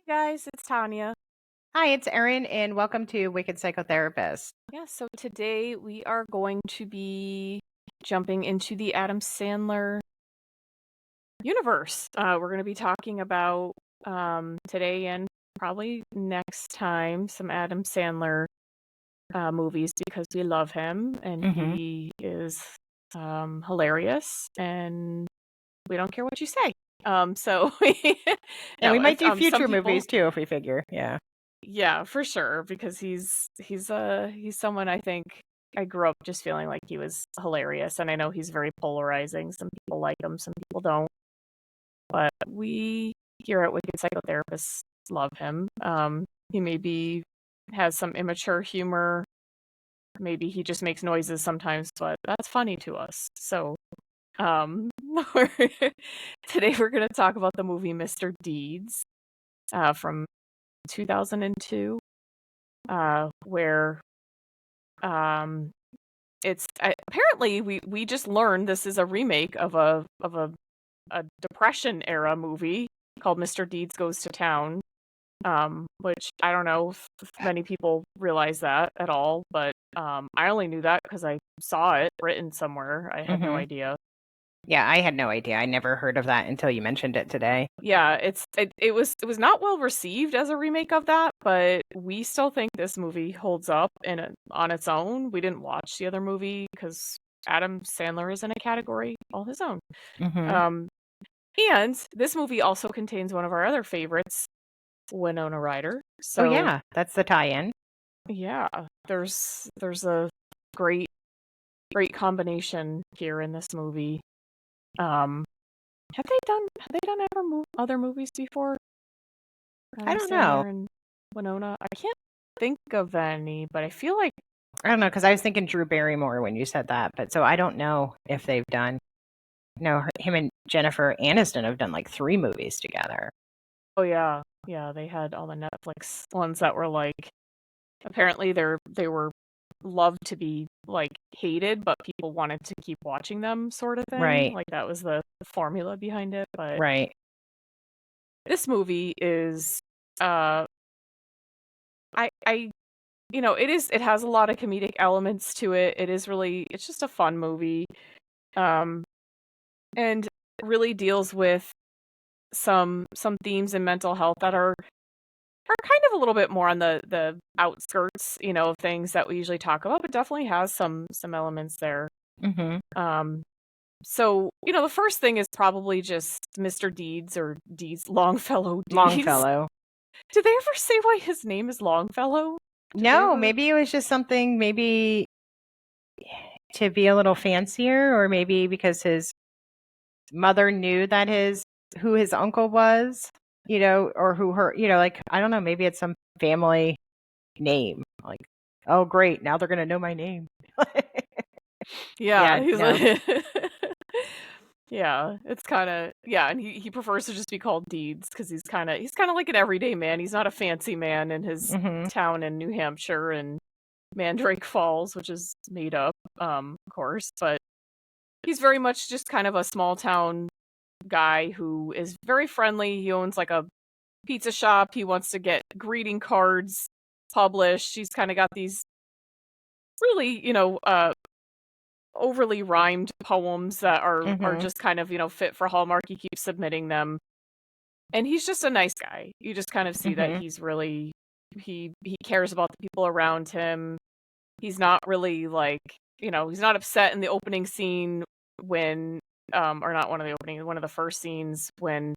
Guys, it's Tanya. Hi, it's Erin, and welcome to Wicked Psychotherapists. Yeah, so today we are going to be jumping into the Adam Sandler universe. We're going to be talking about today and probably next time some Adam Sandler movies because we love him and Mm-hmm. he is hilarious and we don't care what you say. So And we no, might if do some future people. movies too if we figure. Yeah. Yeah, for sure, because he's someone I think I grew up just feeling like he was hilarious, and I know he's very polarizing. Some people like him, some people don't. But we here at Wicked Psychotherapists love him. He maybe has some immature humor. Maybe he just makes noises sometimes, but that's funny to us. So, um, today we're going to talk about the movie Mr. Deeds, from 2002. Where um apparently we just learned this is a remake of a depression era movie called Mr. Deeds Goes to Town, which I don't know if many people realize that at all, but I only knew that because I saw it written somewhere. I had no Mm-hmm. idea. Yeah, I had no idea. I never heard of that until you mentioned it today. Yeah, it was not well received as a remake of that, but we still think this movie holds up on its own. We didn't watch the other movie because Adam Sandler is in a category all his own. Mm-hmm. Um, and this movie also contains one of our other favorites, Winona Ryder. Oh So yeah, that's the tie-in. yeah, there's a great great combination here in this movie. Um, have they done other movies before? I Adam don't know. Sandler and Winona. I can't think of any, but I feel like I don't know because I was thinking Drew Barrymore when you said that, but so I don't know if they've done. No, him and Jennifer Aniston have done like 3 movies together. oh yeah, yeah, they had all the Netflix ones that were like apparently they were loved to be like hated, but people wanted to keep watching them sort of thing. Right. Like that was the formula behind it. But Right. this movie is uh I it has a lot of comedic elements to it. It's just a fun movie. Um and really deals with some themes in mental health that are kind of a little bit more on the outskirts, of things that we usually talk about, but definitely has some elements there. Mm-hmm. Um, so the first thing is probably just Mr. Deeds or Deeds Longfellow Deeds. Longfellow. Did they ever say why his name is Longfellow? Did they No, ever? maybe it was just something maybe to be a little fancier, or maybe because his mother knew that who his uncle was, or who her, like I don't know, maybe it's some family name. Like, oh great, now they're gonna know my name. Yeah, Yeah, he's no. like yeah, it's kind of yeah, and he prefers to just be called Deeds because he's kind of like an everyday man. He's not a fancy man in his Mhm. town in New Hampshire and Mandrake Falls, which is made up, of course, but he's very much just kind of a small town guy who is very friendly. He owns like a pizza shop. He wants to get greeting cards published. He's kind of got these really, overly rhymed poems that are Mhm. just kind of, fit for Hallmark. He keeps submitting them. And he's just a nice guy. You just kind of see that Mhm. he's really he cares about the people around him. He's not really like, he's not upset in the opening scene when or not one of the first scenes when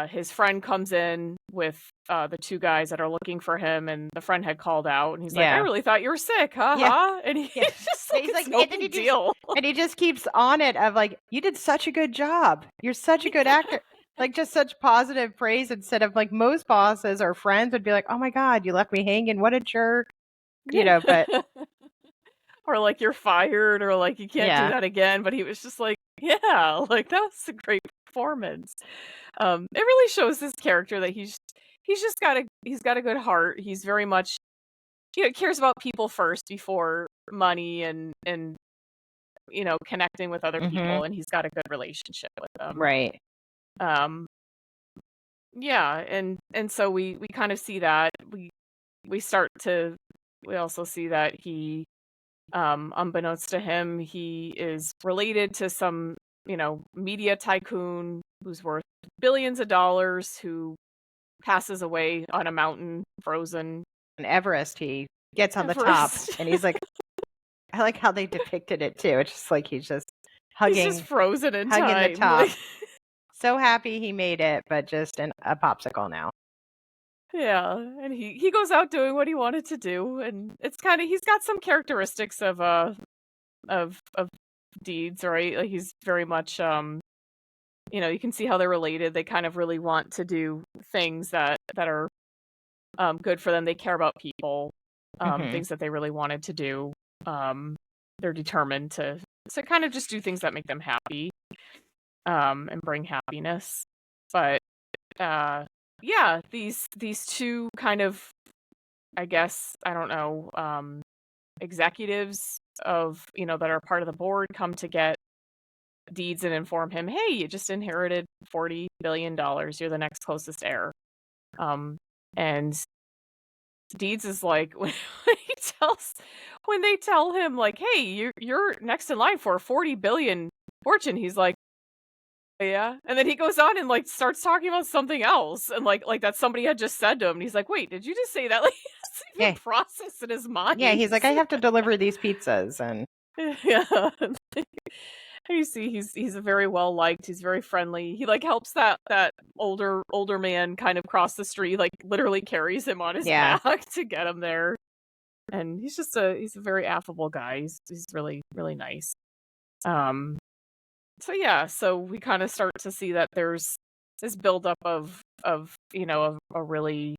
his friend comes in with the two guys that are looking for him, and the friend had called out, and he's like, "I Yeah. really thought you were sick, Yeah. haha." And he's Yeah. just And like, he's "It's like, no and then big deal." he just keeps on it of like, you did such a good job. You're such a good actor. Like just such positive praise instead of like most bosses or friends would be like, oh my God, you left me hanging. What a jerk. Yeah. But Or like you're fired, or like you can't do yeah. that again. But he was just like, "Yeah, like that was a great performance." It really shows his character that he's got a good heart. He's very much cares about people first before money and connecting with other Mhm. people, and he's got a good relationship with them. Right. Um, Yeah, and so we kind of see that. We start to we also see that he, unbeknownst to him, he is related to some, media tycoon who's worth billions of dollars, who passes away on a mountain, frozen. And Everest, he gets on the top Everest. and he's like, I like how they depicted it too. It's just like he's just He's just hugging frozen in hugging the time. top. Like, So happy he made it, but just a popsicle now. yeah, and he goes out doing what he wanted to do, and it's kind of he's got some characteristics of Deeds, right? Like he's very much you can see how they're related. They kind of really want to do things that are good for them. They care about people, Mhm. things that they really wanted to do. They're determined to kind of just do things that make them happy, and bring happiness. But yeah, these two kind of, I guess, I don't know, executives of, that are part of the board come to get Deeds and inform him, hey, you just inherited $40 billion. You're the next closest heir. And Deeds is like, when they tell him, like, hey, you're next in line for a 40 billion fortune, he's like, yeah. And then he goes on and like starts talking about something else, and like that somebody had just said to him, and he's like, wait, did you just say that? Like, he doesn't even Yeah. process in his mind. Yeah, he's like, I have to deliver these pizzas and Yeah. You see, he's a very well liked. He's very friendly. He like helps that older man kind of cross the street, like literally carries him on his yeah. back to get him there. And he's a very affable guy. He's really really nice. Um. So yeah, so we kind of start to see that there's this buildup of a really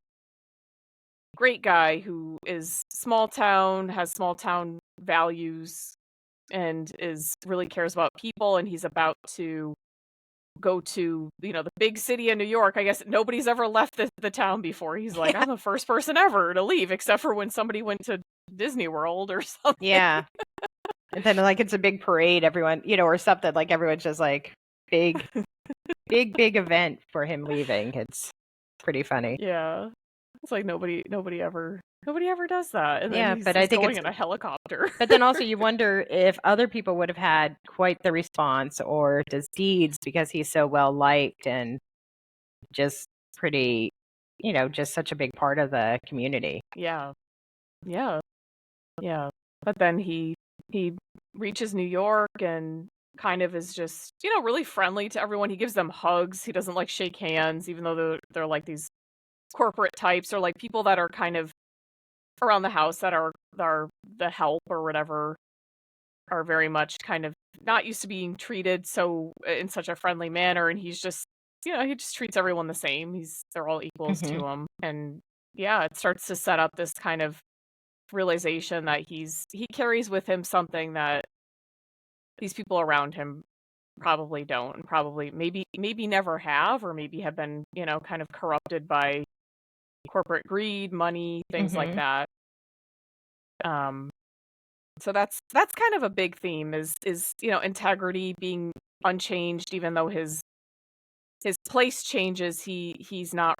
great guy who is small town, has small town values, and is really cares about people, and he's about to go to, the big city in New York. I guess nobody's ever left the town before. He's like, I'm the first person ever to leave, except for when somebody went to Disney World or something. Yeah. And then like it's a big parade, everyone, or something, like everyone's just like big event for him leaving. It's pretty funny. Yeah. It's like nobody ever does that. And then Yeah, but I he's think going it's in a helicopter. but then also you wonder if other people would have had quite the response, or does Deeds, because he's so well liked and just pretty, just such a big part of the community. Yeah. Yeah. Yeah. But then he reaches New York and kind of is just, really friendly to everyone. He gives them hugs. He doesn't like shake hands, even though they're like these corporate types, or like people that are kind of around the house that are the help or whatever, are very much kind of not used to being treated so in such a friendly manner. And he's just, he just treats everyone the same. They're all equals Hmm. to him. And yeah, it starts to set up this kind of realization that he carries with him something that these people around him probably don't, and probably maybe never have, or maybe have been, kind of corrupted by corporate greed, money, things like Hmm. that. Um so that's kind of a big theme, is integrity being unchanged. Even though his place changes, he's not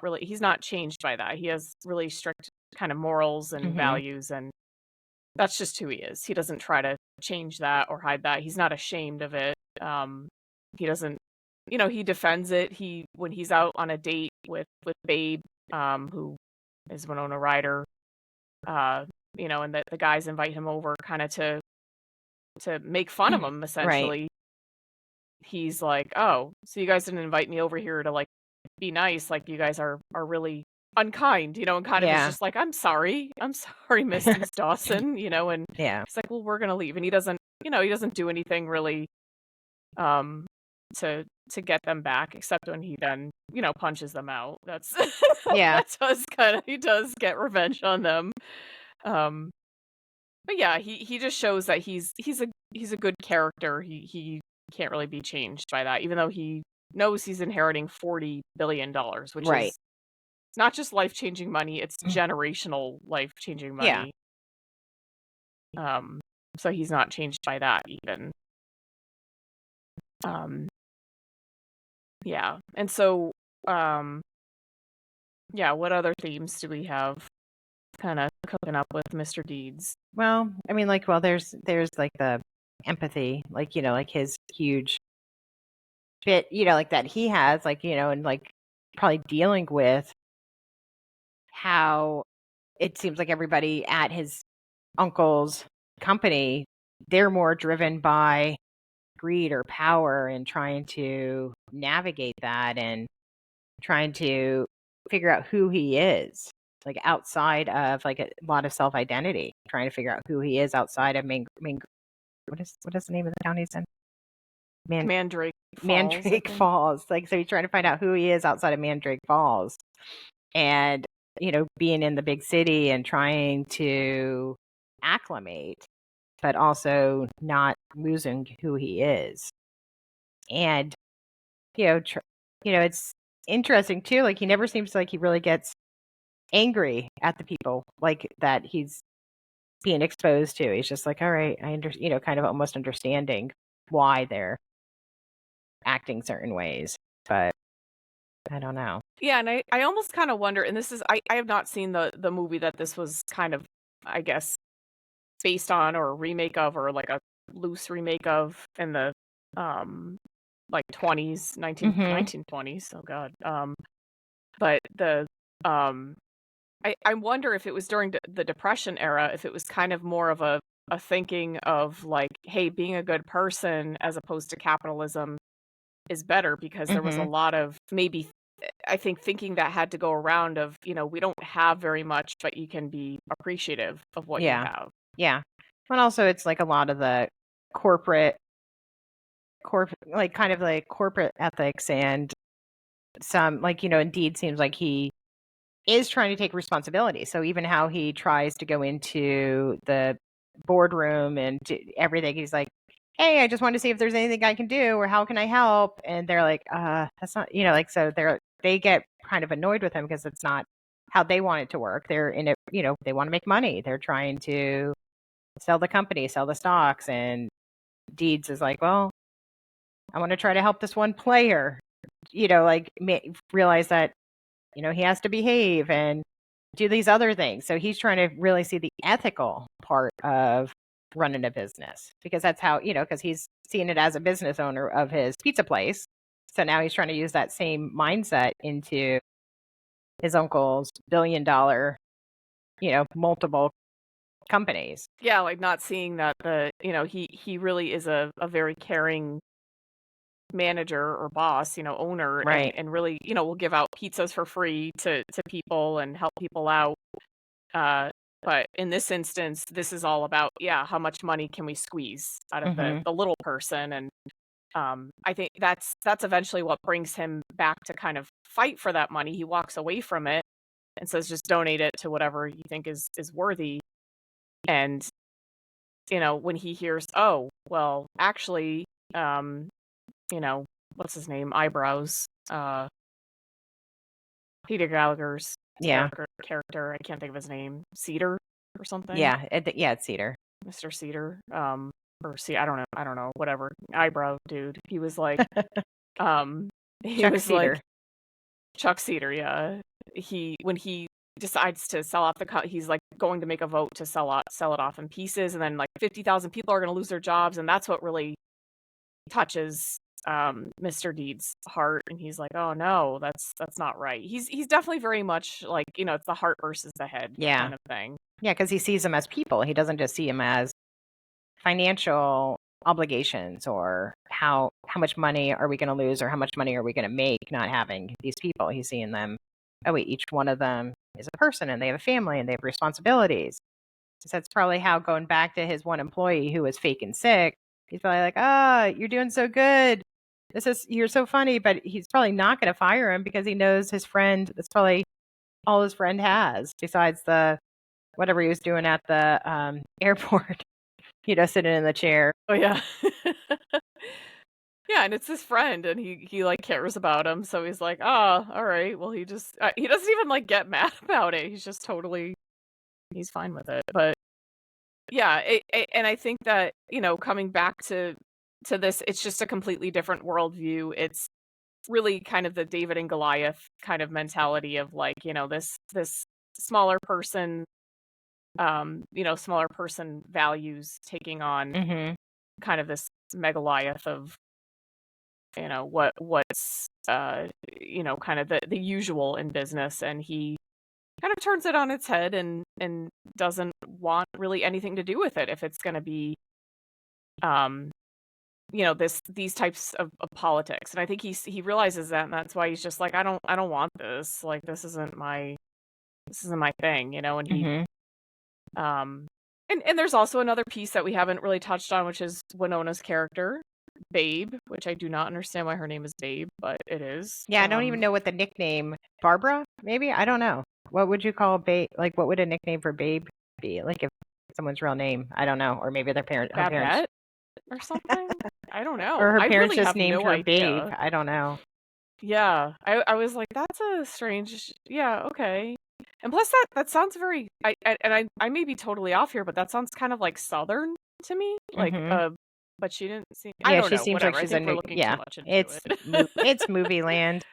changed by that. He has really strict kind of morals and Hmm. values, and that's just who he is. He doesn't try to change that or hide that. He's not ashamed of it. He doesn't, he defends it. When he's out on a date with Babe, who is Winona Ryder, uh, and the guys invite him over kind of to make fun of him, Right. essentially. He's like, "Oh, so you guys didn't invite me over here to like be nice? Like you guys are really unkind," and kind of is Yeah. just like, I'm sorry, Mrs. Dawson," and Yeah. he's like, "Well, we're gonna leave," and he doesn't do anything really, um, to get them back, except when he then, punches them out. That's Yeah. he does get revenge on them. Um, but yeah, he just shows that he's a good character. He can't really be changed by that, even though he knows he's inheriting $40 billion, which Right. is not just life-changing money, it's generational life-changing Yeah. money. Um, so he's not changed by that even. Um, yeah. And so, um, Yeah, what other themes do we have kind of cooking up with Mr. Deeds? Well, I mean, like, well, there's like the empathy, like, like his huge bit, like that he has, like, and like probably dealing with how it seems like everybody at his uncle's company, they're more driven by greed or power and trying to navigate that and trying to figure out who he is, like outside of like a lot of self identity, trying to figure out who he is outside of main what is the name of the town he's in? Mandrake Falls, I Mandrake think. Falls. Like, so he's trying to find out who he is outside of Mandrake Falls, and being in the big city and trying to acclimate, but also not losing who he is. And it's interesting too. Like, he never seems like he really gets angry at the people like that he's being exposed to. He's just like, all right, I understand, kind of almost understanding why they're acting certain ways. But I don't know. Yeah, and I almost kind of wonder, and this is I have not seen the movie that this was kind of, I guess, based on or a remake of, or like a loose remake of in the like 20s, 1920s. Oh God. But the I wonder if it was during the Depression era, if it was kind of more of a thinking of like, hey, being a good person as opposed to capitalism is better, because there was a lot of maybe I think thinking that had to go around of, we don't have very much, but you can be appreciative of what you Yeah. have. Yeah. But also it's like a lot of the corporate like kind of like corporate ethics, and some like, Indeed seems like he is trying to take responsibility. So even how he tries to go into the boardroom and do everything, he's like, hey, I just want to see if there's anything I can do or how can I help? And they're like, that's not, like, so they get kind of annoyed with him because it's not how they want it to work. They're in it, they want to make money. They're trying to sell the company, sell the stocks. And Deeds is like, well, I want to try to help this one player, like realize that, he has to behave and do these other things. So he's trying to really see the ethical part of running a business, because that's how, because he's seeing it as a business owner of his pizza place. So now he's trying to use that same mindset into his uncle's $1 billion, multiple companies. Yeah, like not seeing that he really is a very caring manager or boss, owner, Right. and really, will give out pizzas for free to people and help people out. But in this instance, this is all about, how much money can we squeeze out of the little person? And I think that's eventually what brings him back to kind of fight for that money. He walks away from it and says, just donate it to whatever you think is worthy. And when he hears, oh, well, actually, what's his name? Eyebrows. Peter Gallagher's Yeah. character. I can't think of his name. Cedar or something. Yeah. It's Cedar. Mr. Cedar. Or I don't know. Whatever. Eyebrow dude. He was like, he Chuck was Cedar. like Chuck Cedar. Yeah. When he decides to sell off he's like going to make a vote to sell it off in pieces, and then like 50,000 people are going to lose their jobs, and that's what really touches Mr. Deed's heart, and he's like, oh no, that's not right. He's definitely very much like, it's the heart versus the head kind of thing. Yeah, because he sees them as people. He doesn't just see them as financial obligations, or how much money are we going to lose, or how much money are we going to make not having these people. He's seeing them, oh wait, each one of them is a person and they have a family and they have responsibilities. So that's probably how, going back to his one employee who was fake and sick, he's probably like, you're doing so good. You're so funny, but he's probably not going to fire him because he knows his friend, that's probably all his friend has besides the whatever he was doing at the airport, sitting in the chair. Oh yeah. Yeah, and it's his friend, and he like cares about him, so he's like, oh, all right, well, he doesn't even like get mad about it. He's just totally, he's fine with it. But yeah, and I think that, coming back to this, it's just a completely different worldview. It's really kind of the David and Goliath kind of mentality of like, this smaller person, smaller person values taking on Mm-hmm. kind of this megaliath of, what's kind of the usual in business, and he kind of turns it on its head and doesn't want really anything to do with it if it's going to be um these types of politics. And I think he realizes that, and that's why he's just like, I don't want this, like this isn't my thing, and he Mm-hmm. and there's also another piece that we haven't really touched on, which is Winona's character, Babe, which I do not understand why her name is Babe, but it is. Yeah, I don't even know what the nickname, Barbara, maybe? I don't know. What would you call Babe? Like, what would a nickname for Babe be? Like, if someone's real name, I don't know. Or maybe her parents, Babette or something. I don't know. or her I parents really just have named no her Babe. idea. I don't know. Yeah, I was like, that's a strange. Yeah, okay. And plus, that sounds very. I may be totally off here, but that sounds kind of like Southern to me. Like, Mm-hmm. but she didn't seem. I Yeah, don't she know. seems like Whatever. I she's a think we're new. looking too Yeah, much into it's it. it's movie land.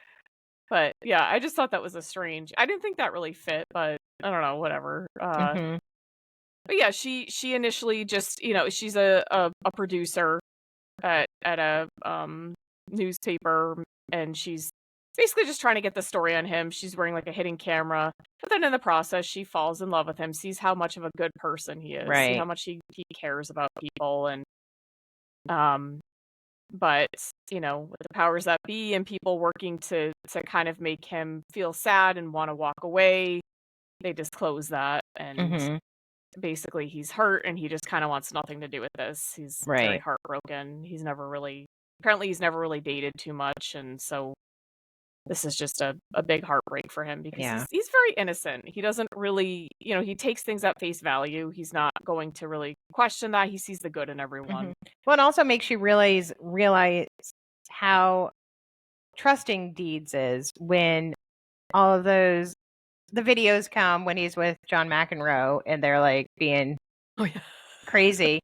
But yeah, I just thought that was a strange. I didn't think that really fit, but I don't know. Whatever. Mm-hmm. But yeah, she initially just, she's a producer at a newspaper, and she's basically just trying to get the story on him. She's wearing like a hidden camera, but then in the process she falls in love with him, sees how much of a good person he is, see Right. how much he cares about people, and um but with the powers that be and people working to kind of make him feel sad and want to walk away, they disclose that, and Mm-hmm. basically he's hurt and he just kind of wants nothing to do with this. He's very Right. heartbroken. Apparently he's never really dated too much, and so this is just a big heartbreak for him because Yeah. he's very innocent. He doesn't really, he takes things at face value. He's not going to really question that. He sees the good in everyone. Mm-hmm. Well, it also makes you realize how trusting Deeds is when all of the videos come when he's with John McEnroe and they're like being crazy,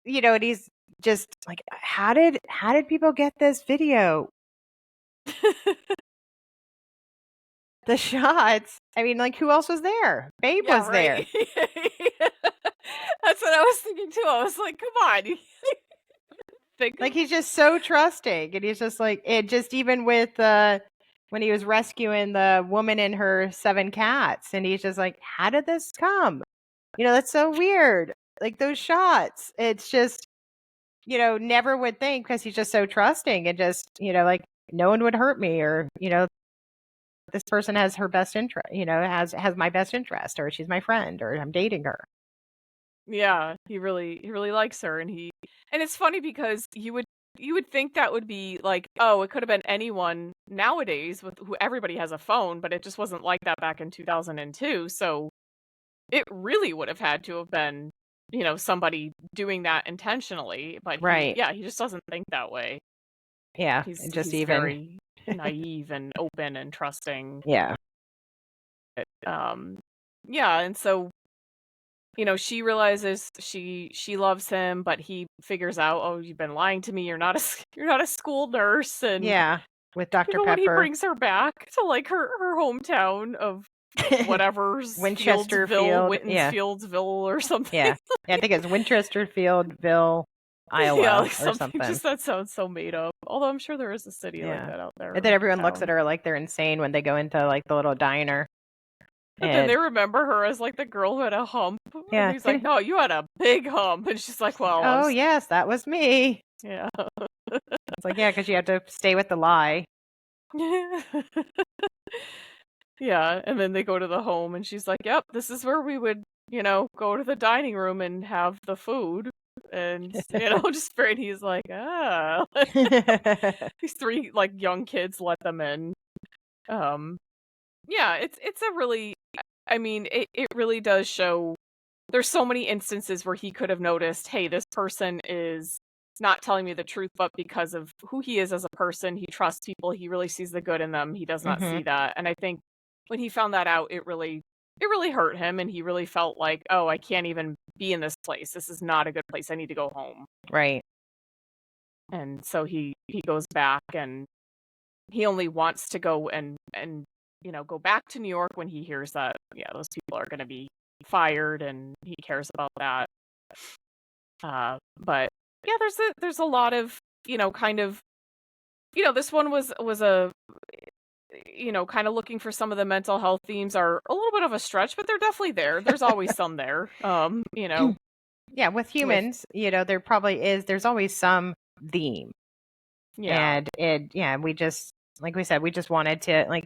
and he's just like, how did people get this video? The shots. I mean, like, who else was there? Babe was there. That's what I was thinking too. I was like, come on. Like, he's just so trusting, and he's just like, it just even with when he was rescuing the woman and her 7 cats, and he's just like, how did this come? That's so weird. Like, those shots, it's just, never would think, because he's just so trusting and just, like, no one would hurt me, or, this person has her best interest, has my best interest, or she's my friend, or I'm dating her. Yeah, he really likes her, and it's funny because you would think that would be like, oh, it could have been anyone nowadays with who everybody has a phone, but it just wasn't like that back in 2002. So it really would have had to have been, somebody doing that intentionally, but Right. he just doesn't think that way. Yeah, He's just very naive and open and trusting. Yeah. Yeah, and so she realizes she loves him, but he figures out, oh, you've been lying to me. You're not a school nurse, and Yeah, with Dr. when he Pepper. brings her back to like her hometown of whatever's Winchesterfield, Fieldsville or something. Yeah, I think it's Winchesterfieldville, Iowa, Yeah, like or something. Just that sounds so made up. Although I'm sure there is a city like that out there. And then everyone looks at her like they're insane when they go into like the little diner. But then they remember her as like the girl who had a hump. Yeah. And he's like, no, you had a big hump. And she's like, well, oh, yes, that was me. Yeah. It's like, yeah, because you had to stay with the lie. Yeah. And then they go to the home and she's like, yep, this is where we would, go to the dining room and have the food. And, just very, he's like, these 3 like young kids let them in. Yeah, it's a really, I mean, it really does show there's so many instances where he could have noticed, hey, this person is not telling me the truth, but because of who he is as a person, he trusts people, he really sees the good in them, he does not see that. And I think when he found that out, it really hurt him, and he really felt like, oh, I can't even be in this place. This is not a good place. I need to go home. Right. And so he goes back, and he only wants to go and go back to New York when he hears that those people are going to be fired, and he cares about that. But yeah, there's a lot of kind of this one was a kind of looking for some of the mental health themes are a little bit of a stretch, but they're definitely there. There's always some there. Yeah, with humans, there's always some theme. Yeah. And we just, like we said, we just wanted to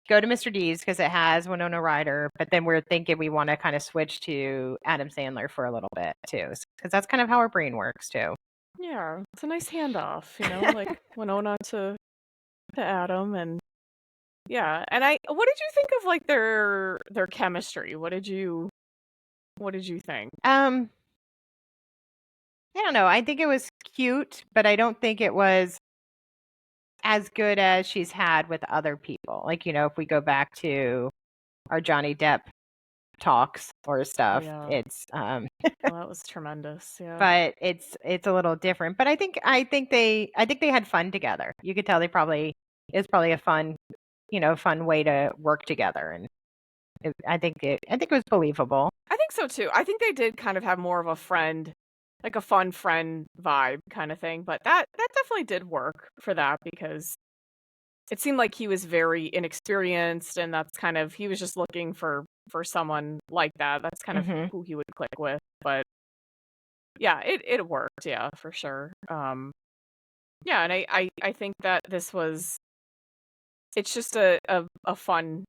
go to Mr. D's because it has Winona Ryder, but then we're thinking we want to kind of switch to Adam Sandler for a little bit too, because that's kind of how our brain works too. Yeah, it's a nice handoff, like Winona to Adam, and yeah. And what did you think of like their chemistry? What did you think? I don't know. I think it was cute, but I don't think it was as good as she's had with other people. Like, if we go back to our Johnny Depp talks or stuff, Yeah. it's Well, that was tremendous. Yeah. but it's a little different. But I think they had fun together. You could tell it's probably a fun way to work together, and I think it was believable. I think so too. I think they did kind of have more of a friend, like a fun friend vibe kind of thing, but that definitely did work for that, because it seemed like he was very inexperienced, and that's kind of, he was just looking for someone like that. That's kind of who he would click with. But yeah, it worked, yeah, for sure. Yeah, and I think that it's just a fun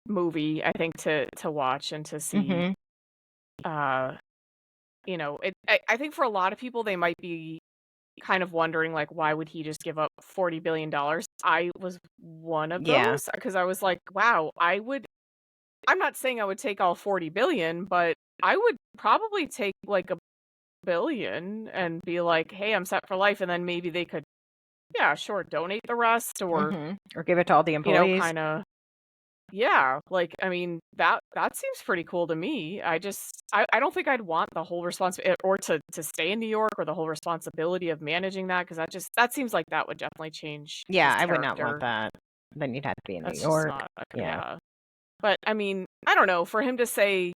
movie, I think, to watch and to see. I think for a lot of people, they might be kind of wondering, like, why would he just give up $40 billion? I was one of those, because I was like, wow, I'm not saying I would take all 40 billion, but I would probably take like $1 billion and be like, hey, I'm set for life. And then maybe they could, yeah, sure, donate the rest, or give it to all the employees. kind of, yeah, like, I mean, that seems pretty cool to me. I don't think I'd want the whole responsibility, or to stay in New York, or the whole responsibility of managing that, because that seems like that would definitely change. Yeah, his I would not want character. that. Then you'd have to be in That's New just York. not, Yeah. But I mean, I don't know, for him to say,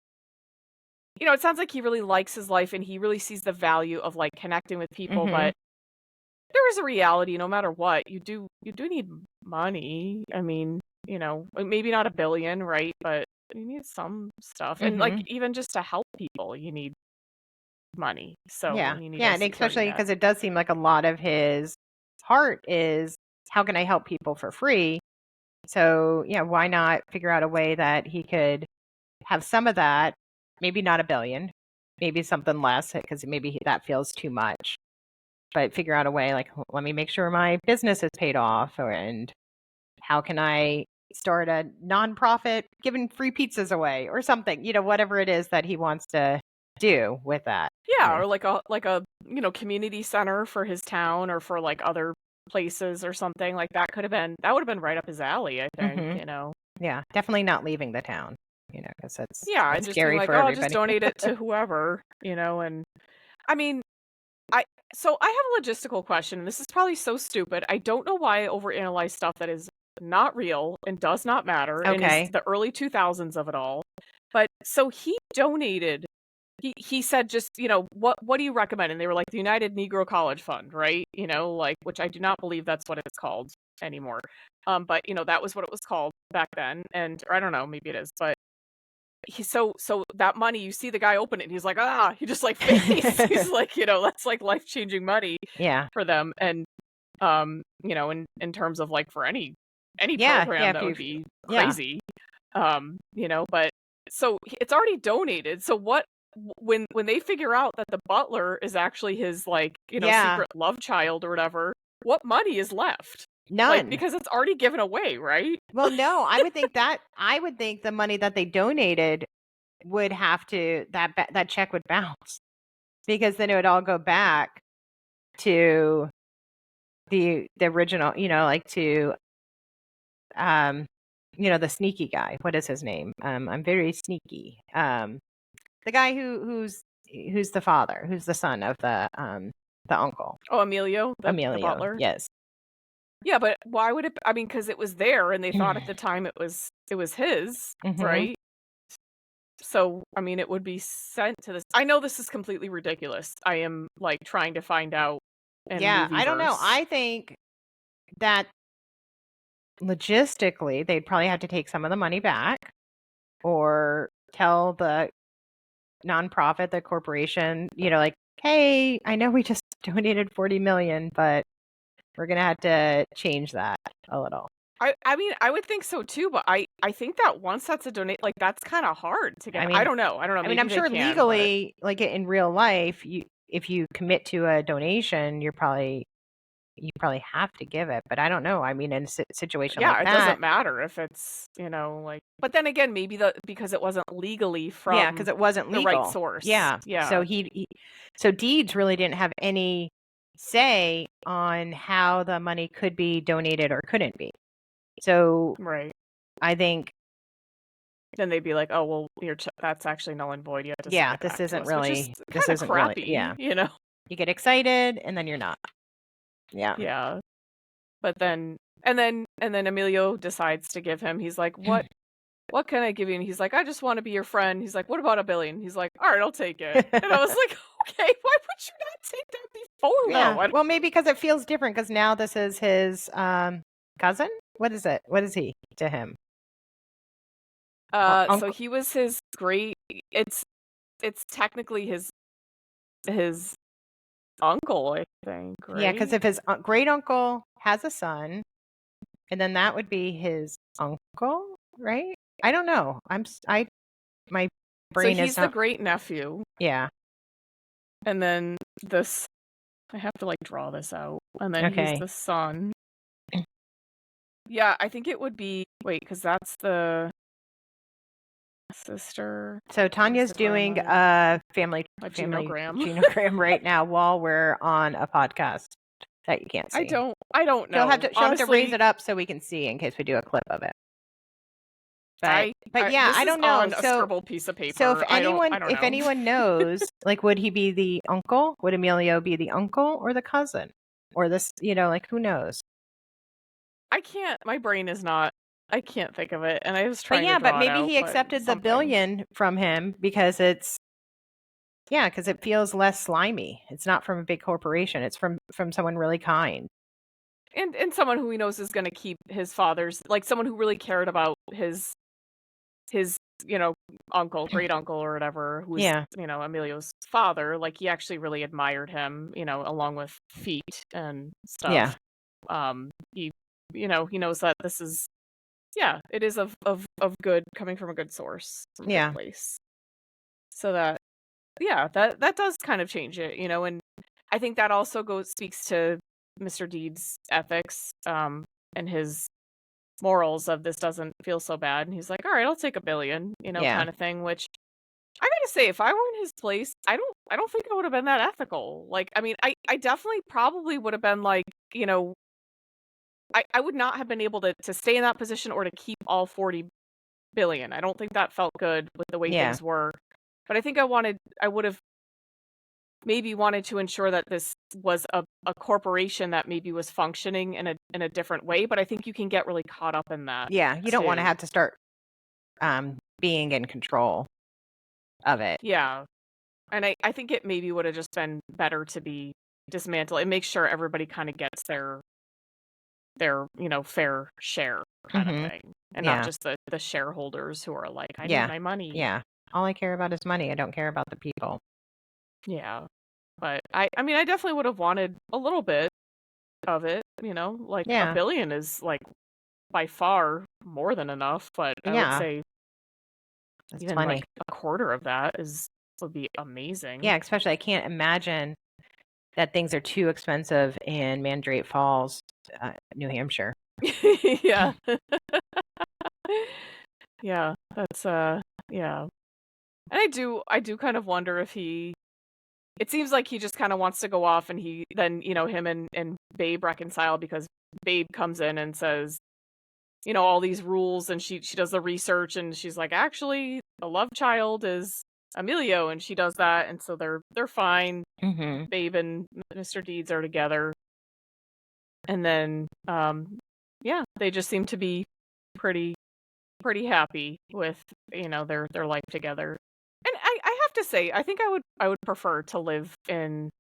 it sounds like he really likes his life, and he really sees the value of like connecting with people, but there is a reality, no matter what, you do need money. I mean, maybe not $1 billion, right? But you need some stuff. And like, even just to help people, you need money. So yeah, you need yeah, a and safety especially net. because it does seem like a lot of his heart is, how can I help people for free? So yeah, why not figure out a way that he could have some of that? Maybe not $1 billion, maybe something less, because maybe that feels too much. But figure out a way, like, let me make sure my business is paid off, and how can I start a nonprofit giving free pizzas away or something, whatever it is that he wants to do with that. Yeah, or like a community center for his town, or for like other places or something. Like that would have been right up his alley, I think. Yeah, definitely not leaving the town, because that's And just being scary like, for oh, I'll just everybody. donate it to whoever, and I mean, I have a logistical question. This is probably so stupid. I don't know why I overanalyze stuff that is not real and does not matter, and is the early 2000s of it all. But so he donated. He said, just, what do you recommend? And they were like, the United Negro College Fund, right? Like, which I do not believe that's what it's called anymore. But that was what it was called back then, or I don't know, maybe it is, but so that money, you see the guy open it, and he's like, he just like face. He's like, that's like life-changing money for them. And in terms of like, for any program, that would be crazy. But so it's already donated. So what, when they figure out that the butler is actually his, like, secret love child or whatever, what money is left? None. Like, because it's already given away, right? Well, no, I would think the money that they donated would have to, that check would bounce, because then it would all go back to the original, like to the sneaky guy. What is his name? I'm very sneaky. The guy who's the father, who's the son of the uncle. Oh, Emilio, the Emilio, butler. yes. Yeah, but why would it I mean, because it was there and they thought at the time it was his, Mhm. right? So, I mean, it would be sent to this I know this is completely ridiculous. I am, like, trying to find out in Yeah, I don't know. Movieverse. I think that logistically, they'd probably have to take some of the money back or tell the nonprofit, the corporation, like, "Hey, I know we just donated 40 million, but we're gonna have to change that a little." I mean, I would think so too, but I think that once that's a donate like, that's kinda hard to get I I mean don't know, I'm maybe they sure can, but legally, like in real life, if you commit to a donation, you probably have to give it, but I don't know. I mean, in a situation like yeah, it that, doesn't matter if it's, like but then again, maybe because it wasn't legally yeah, from because it wasn't the right legal. source. Yeah. So Yeah, so Deeds really didn't have any say on how the money could be donated or couldn't be. So right. I think, Then they'd be like, "Oh, well, that's actually null and void. You have to send yeah, it back to us," which is this kinda isn't really, crappy, yeah. you know? You get excited and then you're not. Yeah. Yeah. But then and then Emilio decides to give him he's like, "What can I give you?" And he's like, "I just wanna be your friend." He's like, "What about 1,000,000,000?" He's like, "Alright, I'll take it." And I was like, "Okay, why would you not take that before, though?" Yeah. I don't Well, maybe because it feels different because now this is his cousin. What is it? What is he to him? So Uncle. he was his great it's technically his uncle, I think, Yeah, because right? if his great uncle has a son, and then that would be his uncle, right? I don't know. My So brain is he's the not. great nephew, Yeah. and then this I have to, like, draw this out, and then he's Okay. the son. Yeah, I think it would be wait, because that's the sister. So What is Tanya's the doing grandmother? a A family genogram. genogram right now while we're on a podcast that you can't see. I don't know. She'll have to raise Honestly, it up so we can see in case we do a clip of it. But I yeah, this I is don't know. on a scribbled piece of So paper. I don't if know. anyone knows, like, would he be the uncle? Would Emilio be the uncle or the cousin? Or this, like, who knows? I can't my brain is not I can't think of it, and I was But trying to yeah, but draw it maybe out, he but accepted the something. billion from him because because it feels less slimy. It's not from a big corporation. It's from someone really kind. And someone who he knows is gonna keep his father's like, someone who really cared about his, uncle, great uncle or whatever, who was, Yeah. Emilio's father, like, he actually really admired him, along with feet and Yeah. stuff. He he knows that this is yeah, it is of good coming from a good source, from a good Yeah. place. So that yeah, that does kind of change it, and I think that also speaks to Mr. Deed's ethics, and his morals of this doesn't feel so bad, and he's like, "Alright, I'll take 1,000,000,000, Yeah. kinda thing," which I gotta say, if I were in his place, I don't think I would have been that ethical. Like, I mean, I definitely probably would have been like, I would not have been able to stay in that position or to keep all 40,000,000,000. I don't think that felt good with the way Yeah. things were. But I think I would have maybe wanted to ensure that this was a corporation that maybe was functioning in a different way, but I think you can get really caught up in that Yeah. You don't want to too. have to start being in control of it. Yeah. And I think it maybe would have just been better to be dismantled and make sure everybody kind of gets their, fair share kind of Mhm. thing. And not Yeah. just the shareholders who are like, I need Yeah. my money. Yeah. All I care about is money. I don't care about the people. Yeah. But I mean I definitely would have wanted a little bit of it, like a Yeah. billion is like by far more than enough, but I would Yeah. say That's even funny. like a quarter of that would be amazing. Yeah, especially I can't imagine that things are too expensive in Mandrake Falls, New Hampshire. Yeah. Yeah. That's yeah. And I do kind of wonder if it seems like he just kind of wants to go off and then, him and Babe reconcile because Babe comes in and says, all these rules and she does the research and she's like, actually, the love child is Emilio and she does that and so they're fine. Mhm. Babe and Mr. Deeds are together. And then, yeah, they just seem to be pretty happy with, their life together. And I have to say, I think I would prefer to live in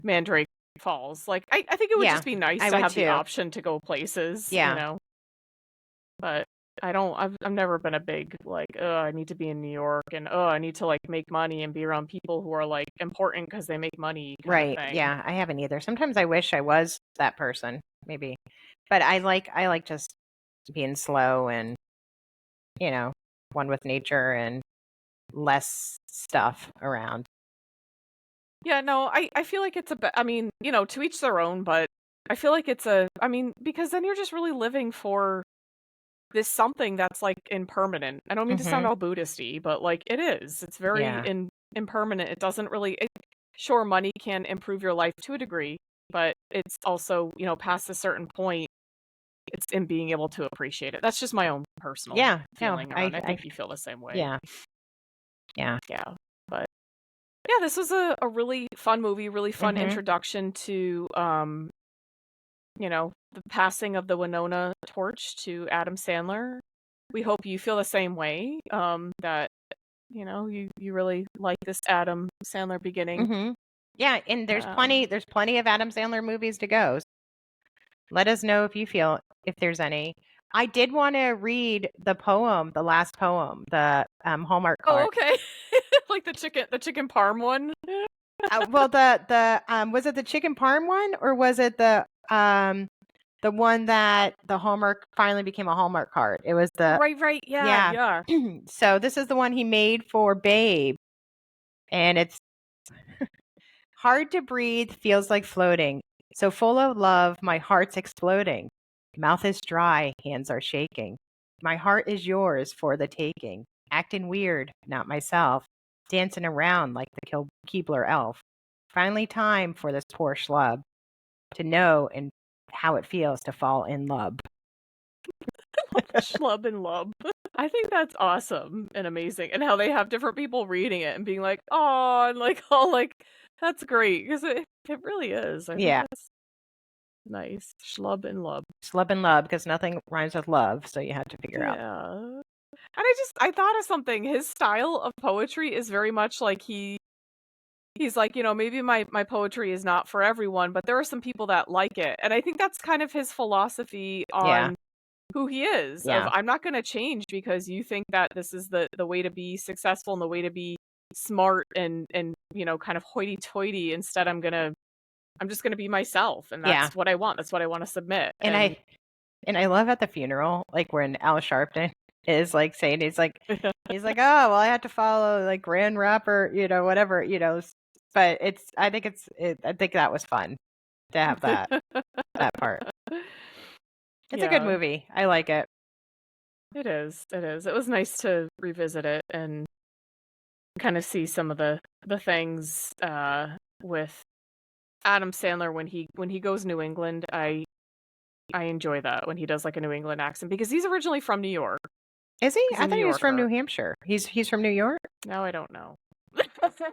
Mandrake Falls. Like, I think it would Yeah, just be nice I to would have the too. option to go places, Yeah. But I've never been a big, like, oh, I need to be in New York, and oh, I need to, like, make money and be around people who are, like, important because they make money kind of Right. thing. Yeah, I haven't either. Sometimes I wish I was that person, maybe. But I like just being slow and, one with nature and less stuff around. Yeah, no, I feel like it's I mean, to each their own, but I feel like I mean, because then you're just really living for this something that's, like, impermanent. I don't mean to sound Mhm. all Buddhist-y, but, like, it is. It's very Yeah. impermanent. It doesn't really sure, money can improve your life to a degree, but it's also, past a certain point, it's in being able to appreciate it. That's just my own personal Yeah. No, feeling around it. I think you feel the same way. yeah. Yeah. Yeah, but yeah, this was a really fun movie, really fun Mhm. introduction to, the passing of the Winona torch to Adam Sandler. We hope you feel the same way, that, you really like this Adam Sandler beginning. Mhm. Yeah, and Um, there's plenty of Adam Sandler movies to go. Let us know if there's any. I did want to read the last poem, the Hallmark oh, card. okay. Like the chicken parm one? Well, the was it the chicken parm one, or was it the one that the Hallmark finally became a Hallmark card? It was Oh, the right, yeah, yeah. yeah. So this is the one he made for Babe, and it's hard to breathe, feels like floating. So full of love, my heart's exploding. Mouth is dry, hands are shaking. My heart is yours for the taking. Acting weird, not myself. Dancing around like the Keebler elf. Finally, time for this poor schlub to know and how it feels to fall in love. Schlub and lub. I think that's awesome and amazing, and how they have different people reading it and being like, "Oh," and like all like, that's great because it really is. I think Yeah, that's nice. Schlub and lub. schlub and love because nothing rhymes with love, so you have to figure out. Yeah. And I thought of something. His style of poetry is very much like he's like, maybe my poetry is not for everyone, but there are some people that like it. And I think that's kind of his philosophy Yeah, on who he is, of yeah, I'm not going to change because you think that this is the way to be successful and the way to be smart and kind of hoity-toity. Instead, I'm just going to be myself, and yeah. that's what I want. That's what I want to submit. And And I love at the funeral, like when Al Sharpton is like saying he's like, oh well, I had to follow like Grand Rapper, whatever, But I think that was fun to have that part. It's a good yeah, movie. I like it. it is. It is. It was nice to revisit it and kind of see some of the things with Adam Sandler when he goes New England. I enjoy that when he does like a New England accent because he's originally from New York. Is he? He's I a New thought he was from Yorker. New Hampshire. He's from New York. Now I don't know.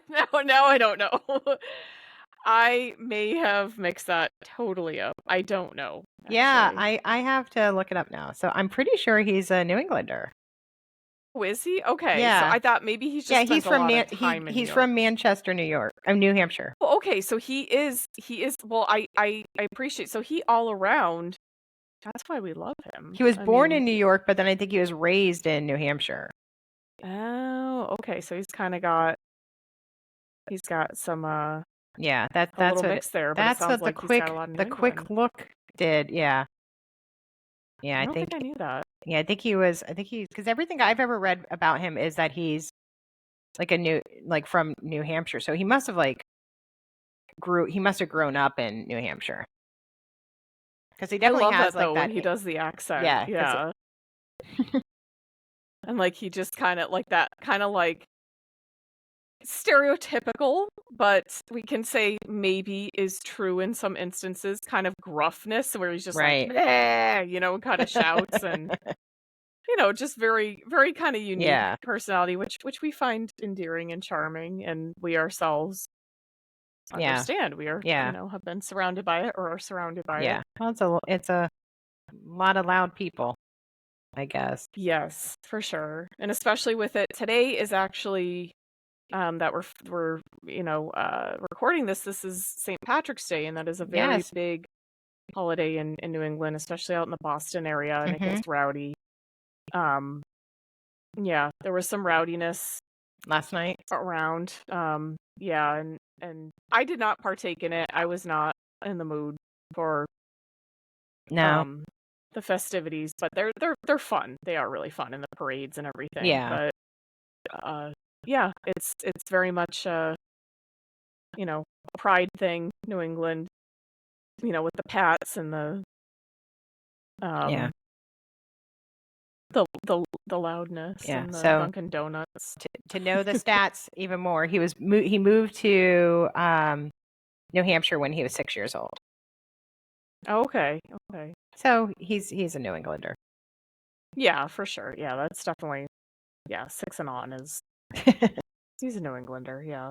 Now I don't know. I may have mixed that totally up. I don't know, Yeah, actually. I have to look it up now. So I'm pretty sure he's a New Englander. Oh, is he? Okay, so Yeah, I thought maybe he's just yeah. spent a lot of time in New He's York. from Manchester, New York. New Hampshire. Well, okay, so he is well, I appreciate so he all around. That's why we love him. He was I born mean, in New York, but then I think he was raised in New Hampshire. oh, okay, so he's got some Yeah, a little mix there, but it that's sounds what like he's got a lot of New the England. quick look did. Yeah. Yeah, I don't think I knew that. I think he's because everything I've ever read about him is that he's like from New Hampshire. So he must have grown up in New Hampshire. Because he I definitely love has that like though when that. he does the accent. Yeah, because Yeah. And like he just kind of like that kind of like stereotypical, but we can say maybe is true in some instances, kind of gruffness where he's just like, right. "Bleh," kind of shouts and just very, very kind of unique Yeah. personality, which we find endearing and charming, and we ourselves understand. We are, Yeah. have been surrounded by it or are surrounded by it. Yeah. Well, it's a lot of loud people, I guess. Yes, for sure. And especially with it, today is actually that we're recording this. This is St. Patrick's Day, and that is a very Yes. big holiday in New England, especially out in the Boston area, and it Mhm. gets rowdy. Yeah, there was some rowdiness Last night. around. Yeah, and I did not partake in it. I was not in the mood for No. the festivities, but they're fun. They are really fun, in the parades and everything. Yeah. But yeah, it's very much a pride thing, New England. With the Pats and the Yeah. the loudness Yeah. and the So Dunkin' Donuts. to know the stats even more, he moved to New Hampshire when he was 6 years old. Okay. So he's a New Englander. Yeah, for sure. Yeah, that's definitely 6 and on is he's a New Englander, yeah.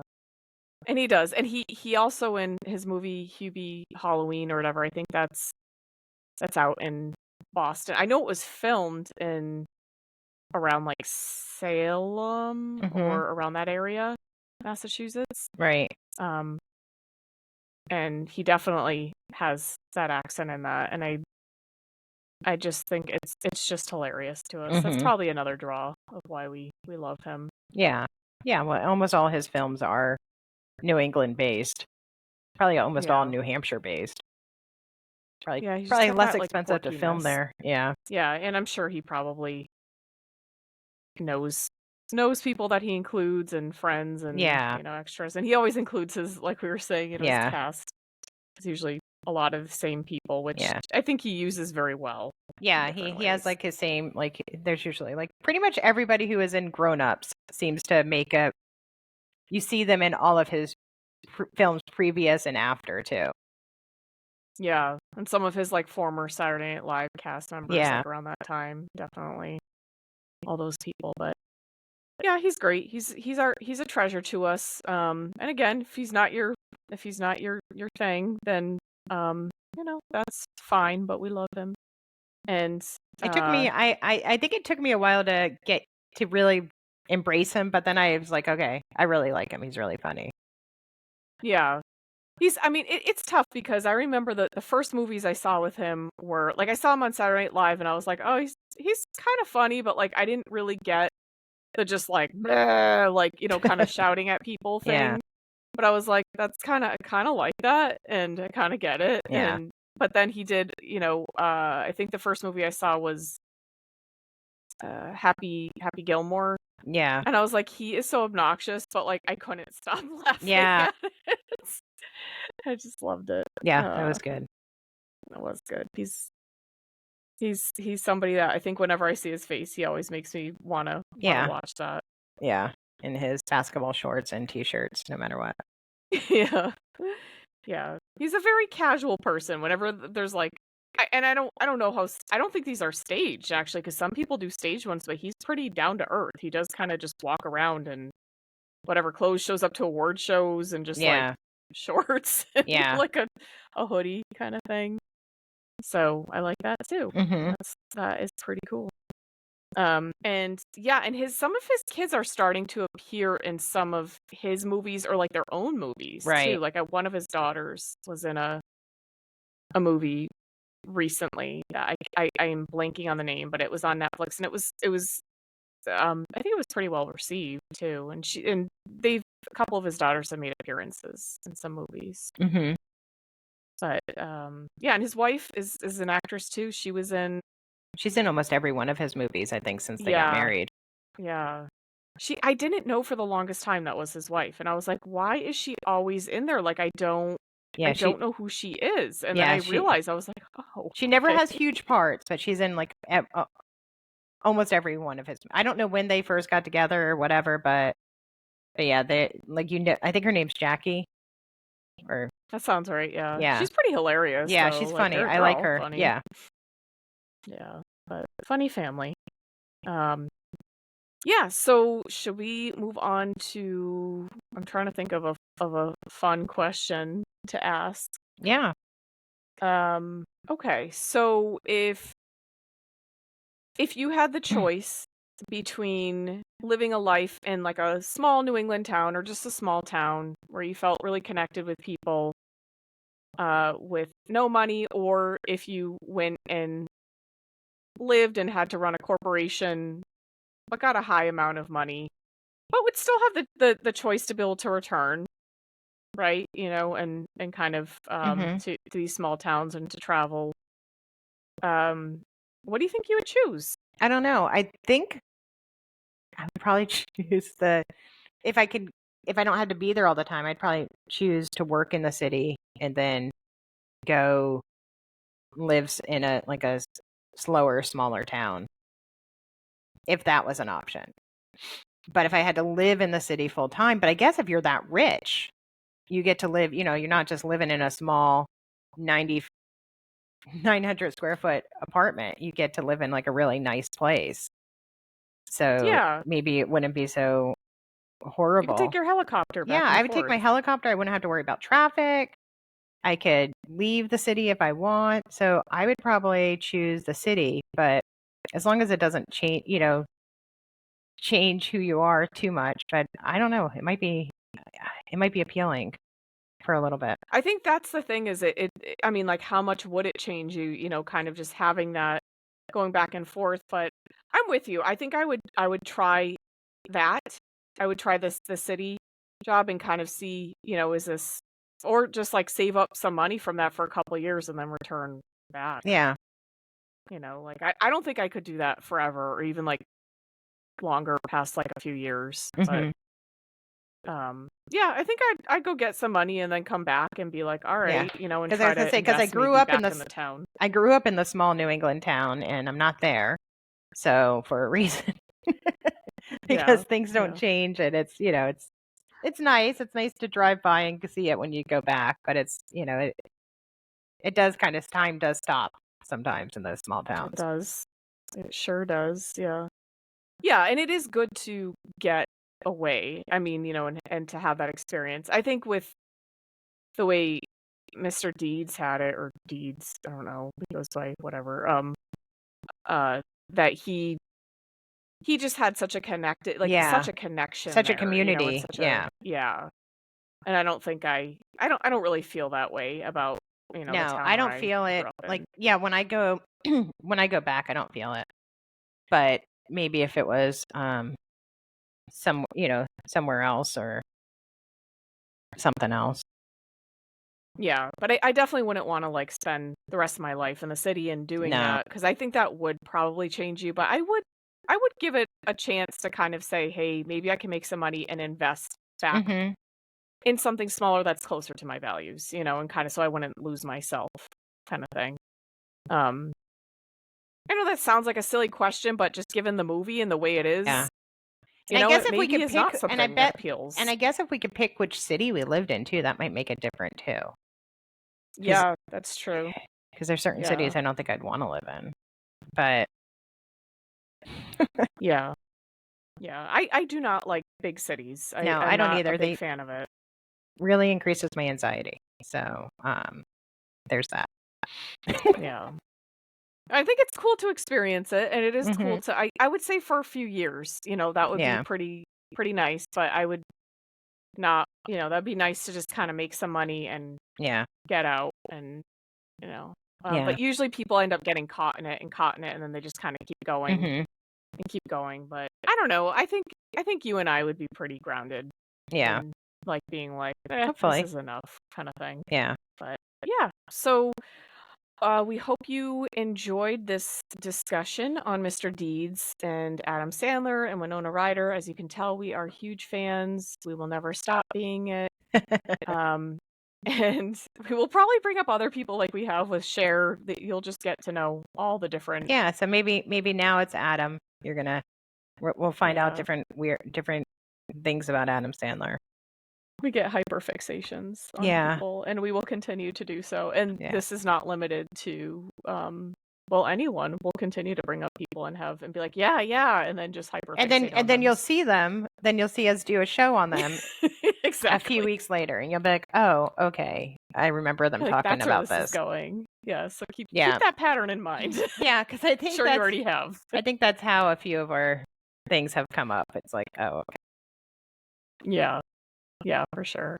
And he does. And he also, in his movie Hubie Halloween or whatever, I think that's out in Boston. I know it was filmed in around like Salem Mhm. or around that area, Massachusetts. Right. And he definitely has that accent in that, and I just think it's just hilarious to us. That's Mhm. probably another draw of why we love him. Yeah. Yeah, well, almost all his films are New England based. Probably almost all Yeah. New Hampshire based. Yeah, he's just Probably got less that, like, expensive to film quirkiness. there. Yeah. Yeah, and I'm sure he probably knows people that he includes and friends and Yeah. extras, and he always includes his, like we were saying, his Yeah. cast. It's usually a lot of the same people, which Yeah. I think he uses very well. Yeah, in different he has ways. like his same, like there's usually like pretty much everybody who is in Grown Ups seems to make a, you see them in all of his films previous and after too. Yeah, and some of his, like, former Saturday Night Live cast members, Yeah. like, around that time, definitely all those people. But yeah, he's great. He's a treasure to us. And again, if he's not your thing, then that's fine. But we love him. And It took me I think it took me a while to get to really embrace him, but then I was like, okay, I really like him. He's really funny. yeah, I mean, it's tough because I remember the first movies I saw with him were like, I saw him on Saturday Night Live, and I was like, oh, he's kind of funny, but like I didn't really get the just like, "Bleh," like, kind of shouting at people Yeah. thing. But I was like, that's kind of like that, and I kind of get it. Yeah. But then he did, I think the first movie I saw was Happy Gilmore, Yeah. and I was like, he is so obnoxious, but like I couldn't stop laughing Yeah. at it. I just loved it. Yeah, that was good. It was good. He's somebody that I think whenever I see his face, he always makes me wanna Yeah. watch that. Yeah. In his basketball shorts and t-shirts, no matter what. Yeah. Yeah. He's a very casual person. Whenever there's like I don't know how I don't think these are staged actually, because some people do staged ones, but he's pretty down to earth. He does kind of just walk around and whatever clothes shows up to award shows and just like Yeah. shorts and Yeah. like a hoodie kind of thing. So I like that too. Mhm. That is pretty cool. And yeah, and some of his kids are starting to appear in some of his movies or like their own movies too. Right. Like one of his daughters was in a movie recently that I am blanking on the name, but it was on Netflix, and it was I think it was pretty well received too. And a couple of his daughters have made appearances in some movies. Mhm. But yeah, and his wife is an actress too. She's in almost every one of his movies, I think, since they got yeah, married. yeah. I didn't know for the longest time that was his wife, and I was like, why is she always in there? Like I don't Yeah, know who she is. And then yeah, I realized, I was like, oh, she never okay. has huge parts, but she's in like almost every one of his. I don't know when they first got together or whatever, but yeah, they like I think her name's Jackie. Or That sounds right. Yeah, yeah, she's pretty hilarious. yeah, Though. she's Like, funny. they're I like all her. funny. Yeah, Yeah, but funny family. Yeah. So should we move on to? I'm trying to think of a a fun question to ask. Yeah. Okay, so if you had the choice between living a life in like a small New England town or just a small town where you felt really connected with people, with no money, or if you went and lived and had to run a corporation but got a high amount of money, but would still have the choice to be able to return, right? And kind of Hmm. to these small towns and to travel. What do you think you would choose? I don't know. I think I would probably choose if I don't have to be there all the time, I'd probably choose to work in the city and then go lives in a slower, smaller town, if that was an option. But if I had to live in the city full time, but I guess if you're that rich, you get to live, you're not just living in a small 900 square foot apartment. You get to live in like a really nice place. So Yeah, maybe it wouldn't be so you could horrible. take your helicopter Yeah, back and I would take forth. my helicopter. I wouldn't have to worry about traffic. I could leave the city if I want. So I would probably choose the city, but as long as it doesn't change who you are too much. But I don't know. It might be appealing for a little bit. I think that's the thing is I mean, like, how much would it change you, kind of just having that going back and forth, but I'm with you. I think I would try that. I would try the city job and kind of see, is this, or just like save up some money from that for a couple of years and then return back. Yeah. Like I don't think I could do that forever or even like longer past like a few years. But Hmm. yeah, I think I'd go get some money and then come back and be like, all Yeah. right, and Because I try was gonna to say, because invest maybe back in the town. I grew up in the small New England town, and I'm not there, so for a reason, Yeah. because things don't Yeah. change, and it's nice. It's nice to drive by and see it when you go back, but it does time does stop sometimes in those small It towns. does. It sure does. Yeah. Yeah, and it is good to get away. I mean, and to have that experience. I think with the way Mr. Deeds had it, or Deeds, I don't know, he goes by whatever. Uh, that he just had such a Yeah, such a connection such a there, and community. such a, Yeah. yeah. And I don't think I don't really feel that way about, the No, town I where don't I feel grew it. up Like, in. yeah, when I go when I go back, I don't feel it. But maybe if it was somewhere else or something else. Yeah, but I definitely wouldn't wanna, like, spend the rest of my life in the city and doing No. that because I think that would probably change you, but I would give it a chance to kind of say, "Hey, maybe I can make some money and invest back Mhm. in something smaller that's closer to my values," and kinda so I wouldn't lose myself kinda thing. Um, I know that sounds like a silly question, but just given the movie and the way it Yeah. is, And I guess it if we maybe could is pick not and I something that bet appeals. and I guess if we could pick which city we lived in too, that might make it different too. Cuz Yeah, that's true. cuz there's certain Yeah. cities I don't think I'd want to live in. But Yeah. Yeah. I do not like big cies. no, I I'm don't not a either. big They fan of it. really increases my anxiety. So, there's that. Yeah. I think it's cool to experience it, and it is cool Mhm. to I would say for a few years, that would be Yeah. pretty nice, but I would not, that'd be nice to just kinda make some money and Yeah. get out and, you know, Yeah. but usually people end up getting caught in it, and then they just kinda keep going Mhm. and keep going, but I don't know, I think you and I would be pretty grounded Yeah. in, like, being like, this Hopefully. is enough," kinda thing, Yeah. but yeah, so we hope you enjoyed this discussion on Mr. Deeds and Adam Sandler and Winona Ryder. As you can tell, we are huge fans. We will never stop being it. Um, and we will probably bring up other people like we have with Cher that you'll just get to know all the different. Yeah, so maybe now it's Adam. We'll find out Yeah, different things about Adam Sandler. we get hyperfixations on Yeah. people, and we will continue to do so. And Yeah. this is not limited to, well, anyone. We'll continue to bring up people and be like, yeah, yeah, and then just And then hyperfixate and on then them. you'll see them, then you'll see us do a show on them. a few weeks later, and you'll be like, oh, okay, I remember them Like, talking that's where about this is this. going. Yeah, so keep Yeah. that pattern in mind. Yeah, because I think Sure you already have. I think that's how a few of our things have come up. It's like, oh, okay. Yeah. Yeah, for sure.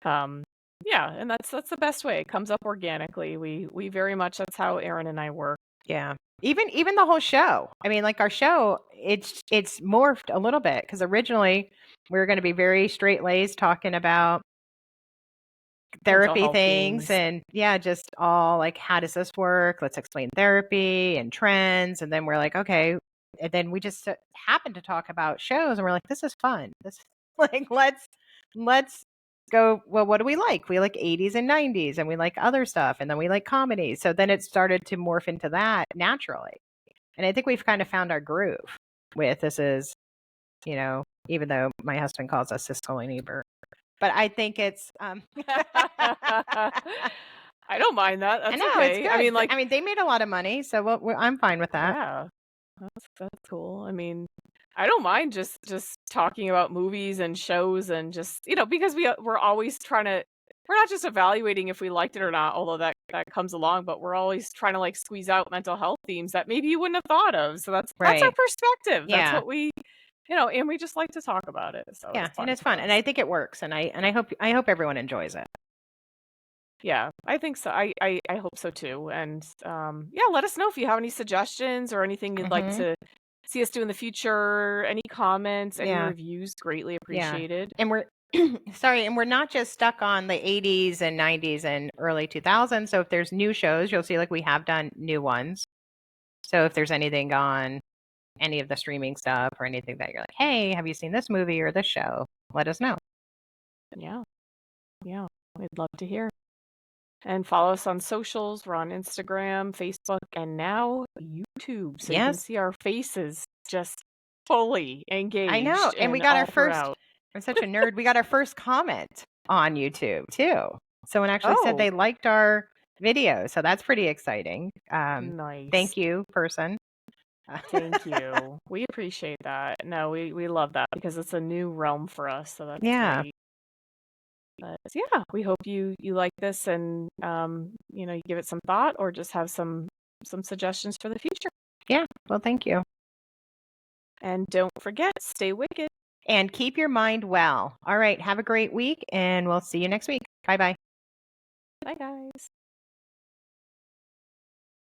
Yeah, and that's the best way. It comes up organically. We very much, that's how Aaron and I work. Yeah. Even the whole show. I mean, like our show, it's morphed a little bit because originally we were going to be very straight-laced talking about Mental therapy health things themes. and yeah, just all like, how does this work? Let's explain therapy and trends. And then we're like, okay. And then we just happened to talk about shows and we're like, this is fun. This like, let's go. Well, what do we like? We like 80s and 90s and we like other stuff. And then we like comedy. So then it started to morph into that naturally. And I think we've kind of found our groove with this is, even though my husband calls us Siskel and Ebert. But I think it's I don't mind that. That's I know, okay. it's good. I mean, they made a lot of money, so I'm fine with that. yeah. That's cool. I mean, I don't mind just talking about movies and shows and just, because we're always we're not just evaluating if we liked it or not, although that comes along, but we're always trying to like squeeze out mental health themes that maybe you wouldn't have thought of. So that's our Right. perspective. That's Yeah. what we, and we just like to talk about it. So Yeah, it's fun and it's fun, and I think it works, and I hope everyone enjoys it. Yeah, I think so. I hope so too. And yeah, let us know if you have any suggestions or anything you'd like to see us do in the future. Any comments, any reviews, greatly appreciated. And we're sorry, and we're not just stuck on the 80s and 90s and early 2000s. So if there's new shows, you'll see like we have done new ones. So if there's anything on any of the streaming stuff or anything that you're like, hey, have you seen this movie or this show? Let us know. Yeah. Yeah. We'd love to hear. And follow us on socials. We're on Instagram, Facebook, and now YouTube. So you can see our faces just fully engaged. I know. And we got our first, throughout. I'm such a nerd. We got our first comment on YouTube too. Someone actually said they liked our video. So that's pretty exciting. Nice. Thank you, person. Thank you. We appreciate that. No, we love that because it's a new realm for us. So that's great. But yeah, we hope you like this and you give it some thought or just have some suggestions for the future. Yeah. Well, thank you. And don't forget, stay wicked. And keep your mind well. All right. Have a great week and we'll see you next week. Bye-bye. Bye, guys.